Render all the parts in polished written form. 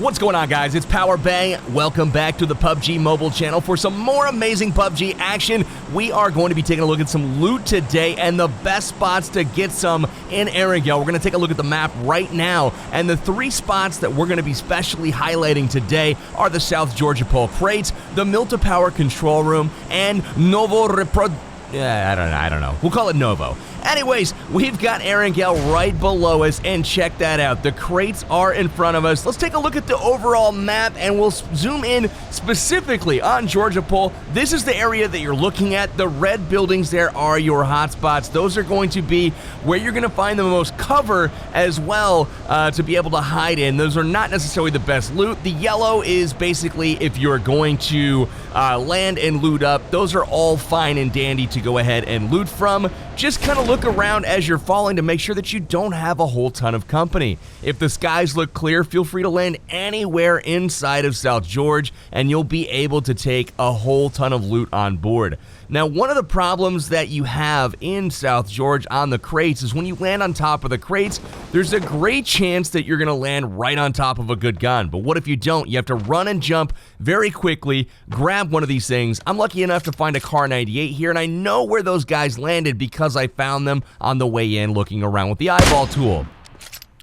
What's going on, guys? It's Powerbang. Welcome back to the PUBG Mobile channel for some more amazing PUBG action. We are going to be taking a look at some loot today and the best spots to get some in Erangel. We're going to take a look at the map right now, and the three spots that we're going to be specially highlighting today are the South Georgopol crates, the Mylta Power control room, and Novorepnoye. I don't know. We'll call it Novo. Anyways, we've got Erangel right below us, and check that out. The crates are in front of us. Let's take a look at the overall map, and we'll zoom in specifically on Georgopol. This is the area that you're looking at. The red buildings there are your hotspots. Those are going to be where you're going to find the most cover as well to be able to hide in. Those are not necessarily the best loot. The yellow is basically if you're going to land and loot up. Those are all fine and dandy to go ahead and loot from. Just kind of look around as you're falling to make sure that you don't have a whole ton of company. If the skies look clear, feel free to land anywhere inside of South George, and you'll be able to take a whole ton of loot on board. Now, one of the problems that you have in South George on the crates is when you land on top of the crates, there's a great chance that you're going to land right on top of a good gun. But what if you don't? You have to run and jump very quickly, grab one of these things. I'm lucky enough to find a Car 98 here, and I know where those guys landed because I found them on the way in looking around with the eyeball tool.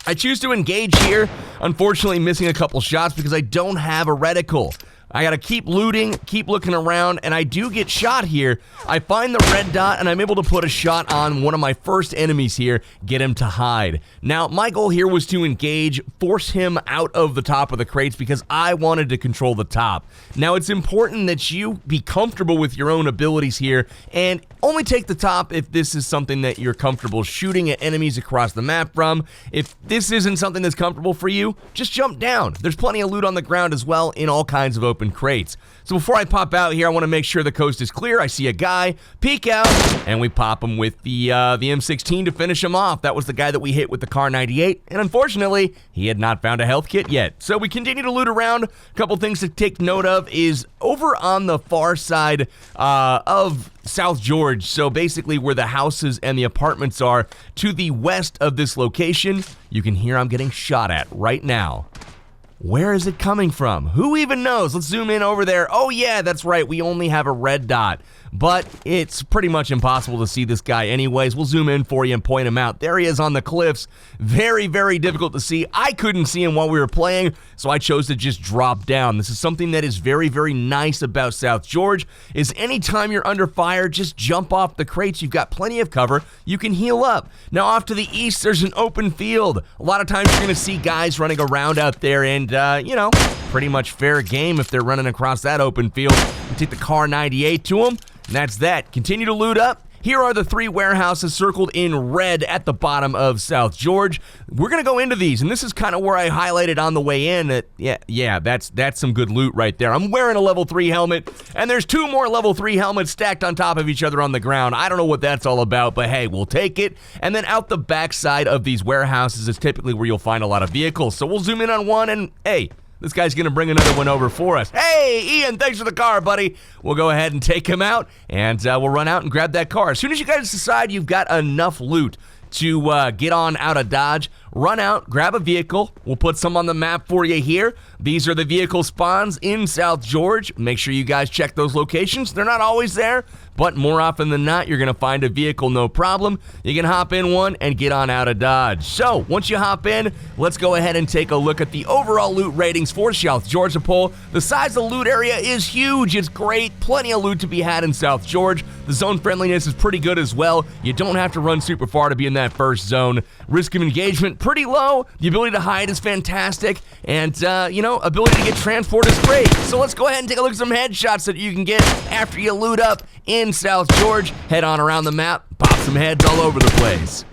I choose to engage here, unfortunately missing a couple shots because I don't have a reticle. I gotta keep looting, keep looking around, and I do get shot here. I find the red dot, and I'm able to put a shot on one of my first enemies here, get him to hide. Now, my goal here was to engage, force him out of the top of the crates because I wanted to control the top. Now, it's important that you be comfortable with your own abilities here, and only take the top if this is something that you're comfortable shooting at enemies across the map from. If this isn't something that's comfortable for you, just jump down. There's plenty of loot on the ground as well in all kinds of open crates. So before I pop out here, I want to make sure the coast is clear. I see a guy, peek out, and we pop him with the M16 to finish him off. That was the guy that we hit with the Car 98, and unfortunately, he had not found a health kit yet. So we continue to loot around. A couple things to take note of is over on the far side of South George, so basically where the houses and the apartments are, to the west of this location, you can hear I'm getting shot at right now. Where is it coming from? Who even knows? Let's zoom in over there. Oh yeah, that's right, we only have a red dot, but it's pretty much impossible to see this guy anyways. We'll zoom in for you and point him out. There he is on the cliffs. Very, very difficult to see. I couldn't see him while we were playing, so I chose to just drop down. This is something that is very, very nice about South George, is anytime you're under fire, just jump off the crates. You've got plenty of cover. You can heal up. Now, off to the east, there's an open field. A lot of times you're going to see guys running around out there, and you know, pretty much fair game if they're running across that open field. You take the Car 98 to them, and that's that. Continue to loot up. Here are the three warehouses circled in red at the bottom of South George. We're going to go into these, and this is kind of where I highlighted on the way in that, yeah, that's some good loot right there. I'm wearing a level 3 helmet, and there's two more level 3 helmets stacked on top of each other on the ground. I don't know what that's all about, but hey, we'll take it. And then out the back side of these warehouses is typically where you'll find a lot of vehicles. So we'll zoom in on one, and hey, this guy's going to bring another one over for us. Hey, Ian, thanks for the car, buddy. We'll go ahead and take him out, and we'll run out and grab that car. As soon as you guys decide you've got enough loot to get on out of Dodge, run out, grab a vehicle. We'll put some on the map for you here. These are the vehicle spawns in South George. Make sure you guys check those locations. They're not always there, but more often than not, you're going to find a vehicle no problem. You can hop in one and get on out of Dodge. So once you hop in, let's go ahead and take a look at the overall loot ratings for South Georgopol. The size of the loot area is huge. It's great. Plenty of loot to be had in South George. The zone friendliness is pretty good as well. You don't have to run super far to be in that first zone. Risk of engagement, pretty low. The ability to hide is fantastic. And, you know, ability to get transport is great. So let's go ahead and take a look at some headshots that you can get after you loot up in South George. Head on around the map, pop some heads all over the place.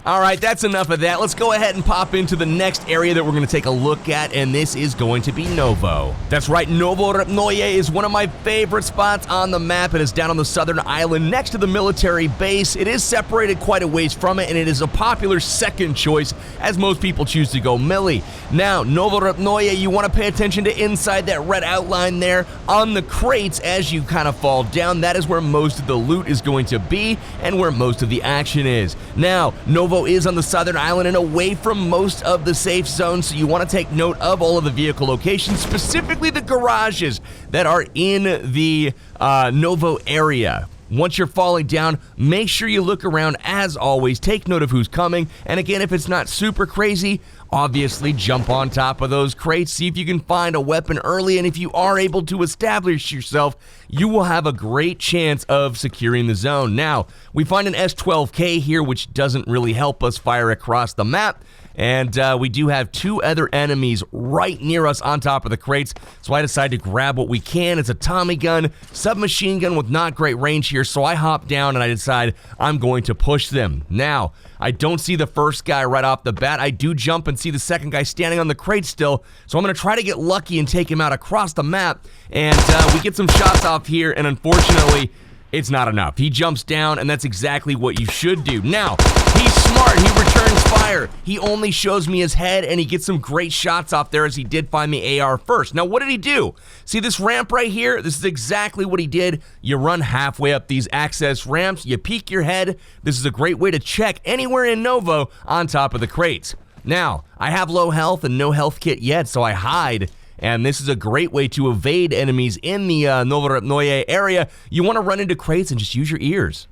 All right, that's enough of that. Let's go ahead and pop into the next area that we're going to take a look at, and this is going to be Novo. That's right, Novorepnoye is one of my favorite spots on the map. It is down on the southern island next to the military base. It is separated quite a ways from it, and it is a popular second choice as most people choose to go melee. Now, Novorepnoye, you want to pay attention to inside that red outline there on the crates as you kind of fall down. That is where most of the loot is going to be and where most of the action is. Now, Novo Novo is on the southern island and away from most of the safe zones, so you want to take note of all of the vehicle locations, specifically the garages that are in the Novo area. Once you're falling down, make sure you look around as always, take note of who's coming, and again, if it's not super crazy, obviously jump on top of those crates, see if you can find a weapon early, and if you are able to establish yourself, you will have a great chance of securing the zone. Now, we find an S12K here, which doesn't really help us fire across the map, and we do have two other enemies right near us on top of the crates, so I decided to grab what we can. It's a Tommy gun, submachine gun with not great range here, so I hop down and I decide I'm going to push them. Now, I don't see the first guy right off the bat. I do jump and see the second guy standing on the crate still, so I'm going to try to get lucky and take him out across the map, and we get some shots off here, and unfortunately, it's not enough. He jumps down, and that's exactly what you should do. Now, he's smart. He returns fire. He only shows me his head, and he gets some great shots off there as he did find the AR first. Now, what did he do? See this ramp right here? This is exactly what he did. You run halfway up these access ramps. You peek your head. This is a great way to check anywhere in Novo on top of the crates. Now, I have low health and no health kit yet, so I hide. And this is a great way to evade enemies in the Novorepnoye area. You want to run into crates and just use your ears.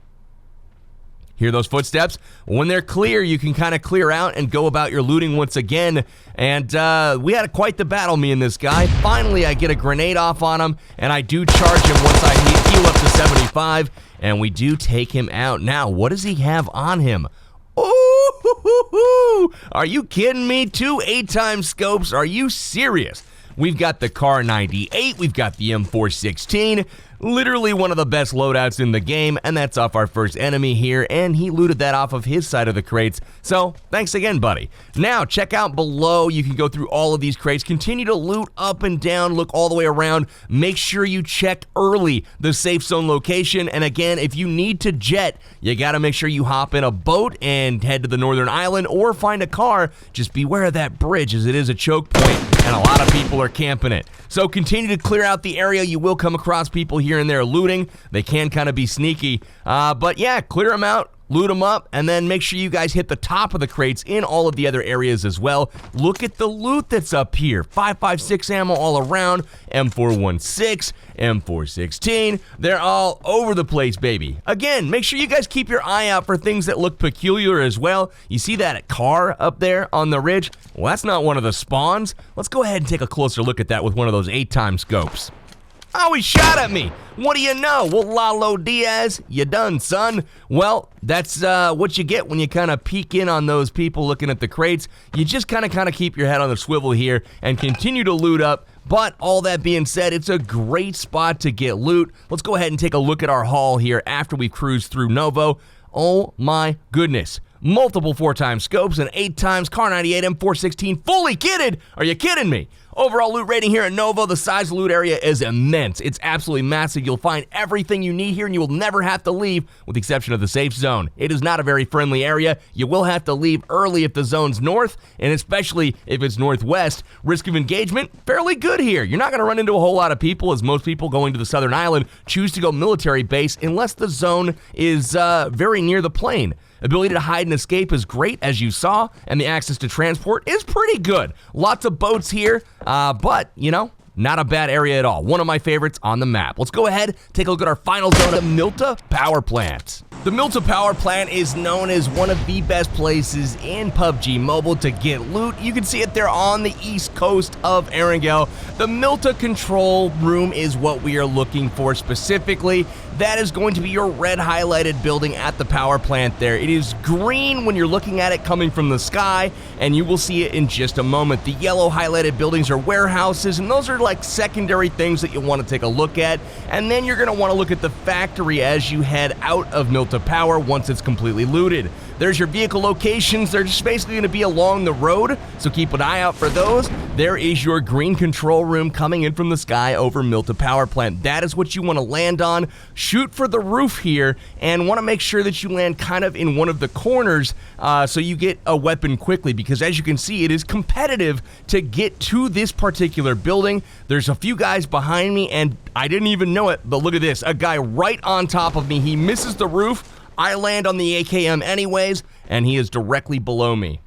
Hear those footsteps? When they're clear, you can kind of clear out and go about your looting once again. And we had quite the battle, me and this guy. Finally, I get a grenade off on him, and I do charge him once I heal up to 75, and we do take him out. Now, what does he have on him? Ooh, are you kidding me? 2 8-time scopes? Are you serious? We've got the Car 98, we've got the M416, literally one of the best loadouts in the game, and that's off our first enemy here, and he looted that off of his side of the crates, so thanks again, buddy. Now, check out below, you can go through all of these crates, continue to loot up and down, look all the way around, make sure you check early the safe zone location, and again, if you need to jet, you gotta make sure you hop in a boat and head to the northern island, or find a car. Just beware of that bridge, as it is a choke point, and a lot of people are camping it. So continue to clear out the area. You will come across people here and there looting. They can kind of be sneaky, but yeah, clear them out, loot them up, and then make sure you guys hit the top of the crates in all of the other areas as well. Look at the loot that's up here. 5.56 ammo all around, M416, M416. They're all over the place, baby. Again, make sure you guys keep your eye out for things that look peculiar as well. You see that car up there on the ridge? Well, that's not one of the spawns. Let's go ahead and take a closer look at that with one of those 8-time scopes. Oh, he shot at me. What do you know? Well, Lalo Diaz, you done, son. Well, that's what you get when you kind of peek in on those people looking at the crates. You just kind of keep your head on the swivel here and continue to loot up. But all that being said, it's a great spot to get loot. Let's go ahead and take a look at our haul here after we've cruised through Novo. Oh my goodness. Multiple 4-time scopes and 8 times Car 98 M416 fully kitted. Are you kidding me? Overall loot rating here at Novo, the size of the loot area is immense. It's absolutely massive. You'll find everything you need here, and you will never have to leave, with the exception of the safe zone. It is not a very friendly area. You will have to leave early if the zone's north, and especially if it's northwest. Risk of engagement, fairly good here. You're not going to run into a whole lot of people, as most people going to the southern island choose to go military base unless the zone is very near the plane. Ability to hide and escape is great, as you saw, and the access to transport is pretty good. Lots of boats here, but, you know, not a bad area at all. One of my favorites on the map. Let's go ahead, take a look at our final zone, the Mylta Power Plant. The Mylta Power Plant is known as one of the best places in PUBG Mobile to get loot. You can see it there on the east coast of Erangel. The Mylta Control Room is what we are looking for specifically. That is going to be your red highlighted building at the power plant there. It is green when you're looking at it coming from the sky, and you will see it in just a moment. The yellow highlighted buildings are warehouses, and those are like secondary things that you'll want to take a look at. And then you're going to want to look at the factory as you head out of Mylta Power once it's completely looted. There's your vehicle locations. They're just basically going to be along the road, so keep an eye out for those. There is your green control room coming in from the sky over Mylta Power Plant. That is what you want to land on. Shoot for the roof here, and want to make sure that you land kind of in one of the corners so you get a weapon quickly, because as you can see, it is competitive to get to this particular building. There's a few guys behind me, and I didn't even know it, but look at this. A guy right on top of me. He misses the roof. I land on the AKM anyways, and he is directly below me.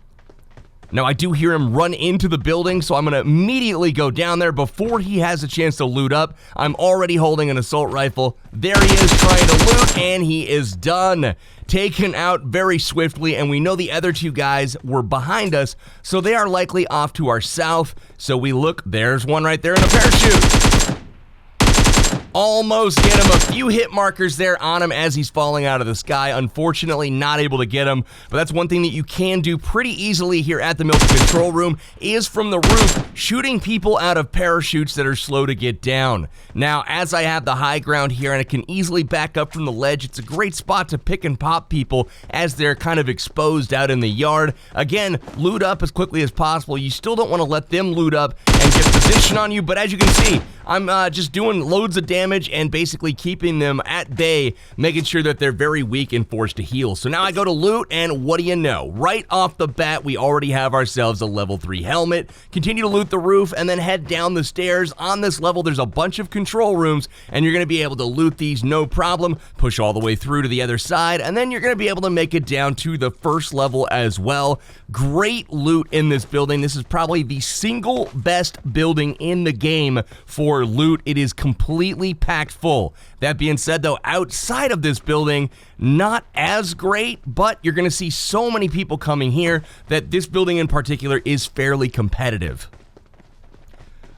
Now, I do hear him run into the building, so I'm going to immediately go down there before he has a chance to loot up. I'm already holding an assault rifle. There he is trying to loot, and he is done. Taken out very swiftly, and we know the other two guys were behind us, so they are likely off to our south. So we look, there's one right there in a parachute. Almost get him. A few hit markers there on him as he's falling out of the sky. Unfortunately, not able to get him. But that's one thing that you can do pretty easily here at the Mylta control room is from the roof, shooting people out of parachutes that are slow to get down. Now, as I have the high ground here and I can easily back up from the ledge, it's a great spot to pick and pop people as they're kind of exposed out in the yard. Again, loot up as quickly as possible. You still don't want to let them loot up and get position on you, but as you can see, I'm just doing loads of damage and basically keeping them at bay, making sure that they're very weak and forced to heal. So now I go to loot, and what do you know? Right off the bat, we already have ourselves a level 3 helmet. Continue to loot the roof, and then head down the stairs. On this level, there's a bunch of control rooms, and you're going to be able to loot these no problem. Push all the way through to the other side, and then you're going to be able to make it down to the first level as well. Great loot in this building. This is probably the single best building in the game for loot. It is completely packed full. That being said, though, outside of this building, not as great, but you're going to see so many people coming here that this building in particular is fairly competitive.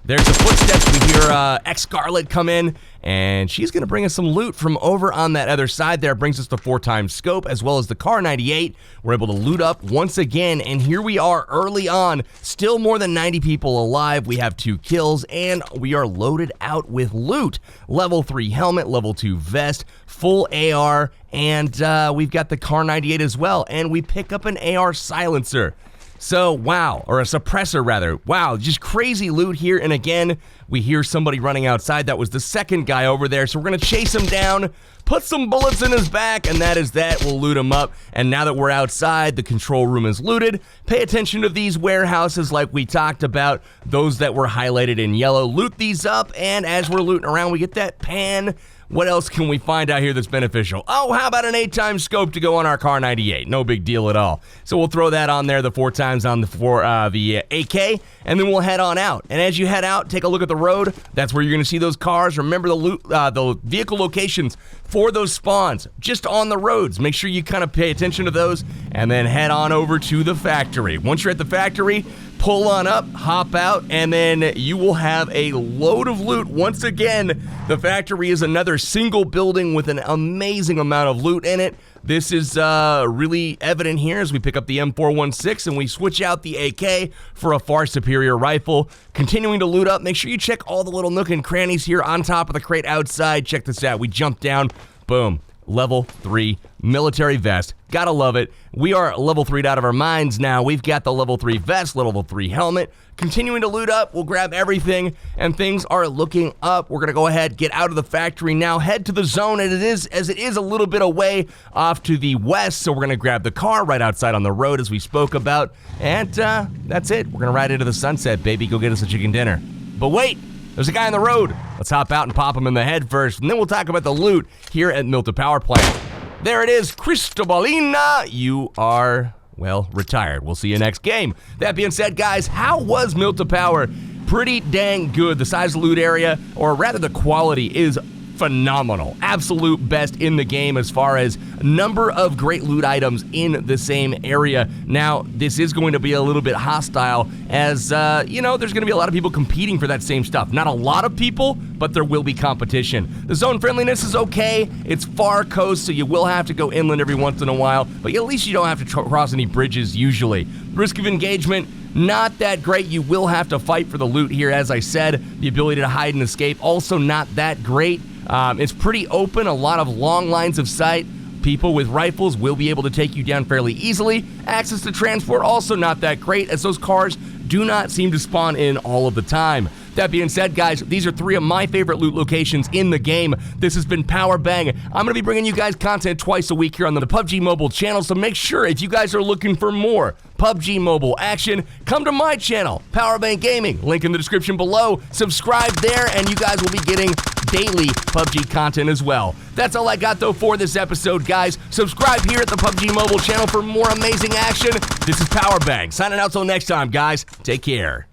There's the footsteps. We hear X-Scarlet come in, and she's going to bring us some loot from over on that other side there. Brings us the 4x scope as well as the Car 98. We're able to loot up once again, and here we are early on. Still more than 90 people alive. We have 2 kills, and we are loaded out with loot. Level 3 helmet, level 2 vest, full AR, and we've got the Car 98 as well, and we pick up an AR silencer. So, wow, or a suppressor rather. Wow, just crazy loot here. And again, we hear somebody running outside. That was the second guy over there. So we're going to chase him down, put some bullets in his back, and that is that. We'll loot him up. And now that we're outside, the control room is looted. Pay attention to these warehouses like we talked about, those that were highlighted in yellow. Loot these up, and as we're looting around, we get that pan. What else can we find out here that's beneficial? Oh, how about an 8x scope to go on our Car 98? No big deal at all. So we'll throw that on there, the 4x on the AK, and then we'll head on out. And as you head out, take a look at the road. That's where you're going to see those cars. Remember the vehicle locations for those spawns just on the roads. Make sure you kind of pay attention to those, and then head on over to the factory. Once you're at the factory, pull on up, hop out, and then you will have a load of loot. Once again, the factory is another single building with an amazing amount of loot in it. This is really evident here as we pick up the M416 and we switch out the AK for a far superior rifle. Continuing to loot up, make sure you check all the little nook and crannies here on top of the crate outside. Check this out. We jump down, boom. Level 3 military vest. Gotta love it. We are level 3'd out of our minds now. We've got the level 3 vest, level 3 helmet. Continuing to loot up, we'll grab everything, and things are looking up. We're gonna go ahead, get out of the factory now, head to the zone, and it is a little bit away off to the west, so we're gonna grab the car right outside on the road as we spoke about, and that's it. We're gonna ride into the sunset, baby. Go get us a chicken dinner. But wait! There's a guy on the road. Let's hop out and pop him in the head first, and then we'll talk about the loot here at Mylta Power Plant. There it is, Cristobalina. You are, well, retired. We'll see you next game. That being said, guys, how was Mylta Power? Pretty dang good. The size of the loot area, or rather the quality, is phenomenal. Absolute best in the game as far as number of great loot items in the same area. Now, this is going to be a little bit hostile as, you know, there's going to be a lot of people competing for that same stuff. Not a lot of people, but there will be competition. The zone friendliness is okay. It's far coast, so you will have to go inland every once in a while, but at least you don't have to cross any bridges usually. Risk of engagement, not that great. You will have to fight for the loot here, as I said. The ability to hide and escape, also not that great. It's pretty open, a lot of long lines of sight. People with rifles will be able to take you down fairly easily. Access to transport, also not that great, as those cars do not seem to spawn in all of the time. That being said, guys, these are 3 of my favorite loot locations in the game. This has been Powerbang. I'm going to be bringing you guys content twice a week here on the PUBG Mobile channel, so make sure if you guys are looking for more PUBG Mobile action, come to my channel, Powerbang Gaming. Link in the description below. Subscribe there, and you guys will be getting daily PUBG content as well. That's all I got, though, for this episode, guys. Subscribe here at the PUBG Mobile channel for more amazing action. This is Powerbang, signing out till next time, guys. Take care.